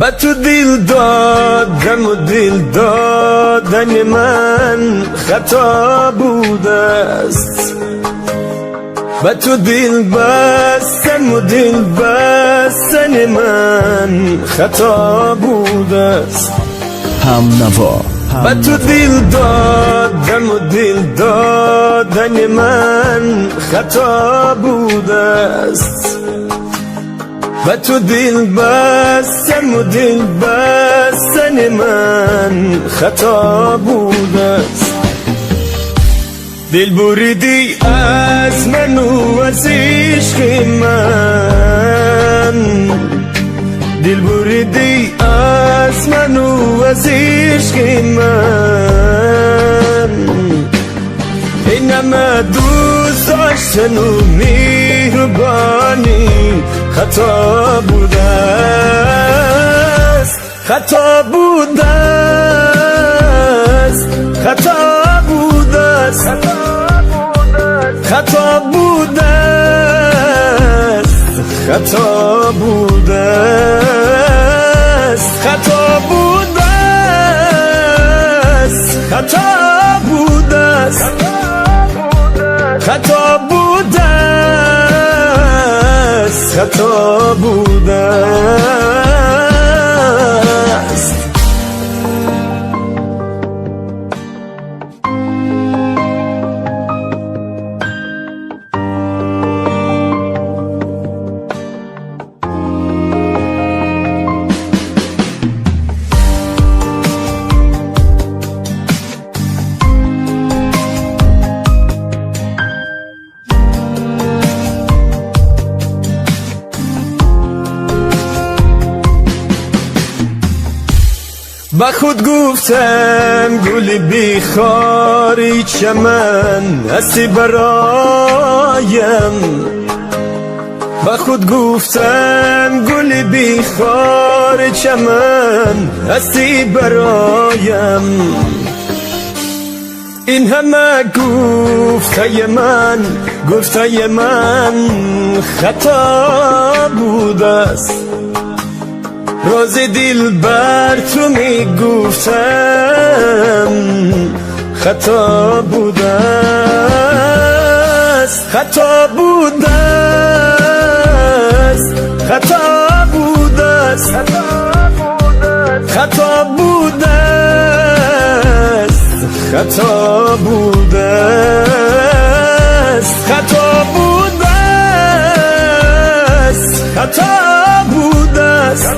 به تو دل دادم و دل دادن من خطا بوده است، به تو دل بستم و دل بستن من خطا بوده است. همنوا به تو دل دادم و دل دادن من خطا بوده است، به تو دل بستم و دل بستن من خطا بوده است. دل بریدی از من و از عشق من، دل بریدی از من و از عشق من، این همه دوست داشتن و مهربانی خطا بوده است، خطا بوده است، خطا بوده است، خطا بوده است، خطا بوده است، خطا بوده است، خطا بوده است، خطا بوده است، خطا بوده است. با خود گفتم گل بیخاری چمن هستی برایم، با خود گفتم گل بیخار چمن هستی برایم، این همه گفته من گفته من خطا بوده است، راز دل بر تو می گفتم خطا بوده است، خطا بوده است، خطا بوده است، خطا بوده است، خطا بوده است، خطا بوده است، خطا بوده است،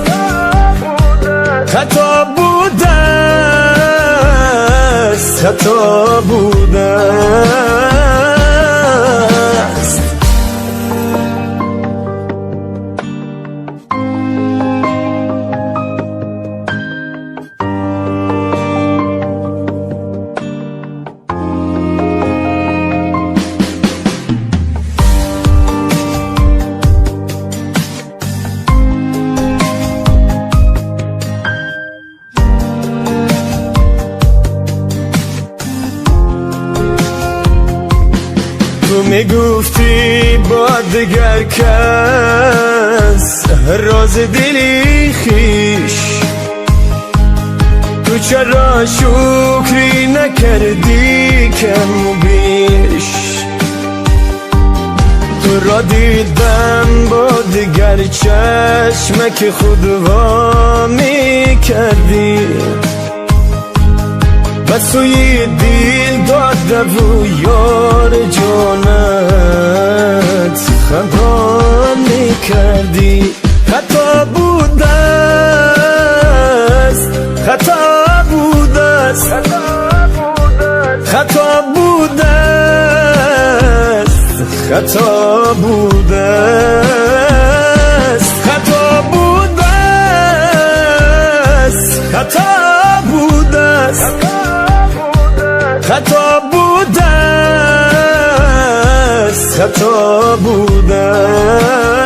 خطا بوده است، خطا بوده است. تو میگفتی با دگر کس راز دلی خیش، تو چرا شکری نکردی کم و بیش، تو را دیدم با دگر چشمک خود وا میکردی، و سوی دل داده و یار جانت خطا میکردی، خطا بوده است، خطا بوده است، خطا بوده است، خطا بوده است، خطا بوده است، خطا بوده است، خطا بوده است، خطا بوده است.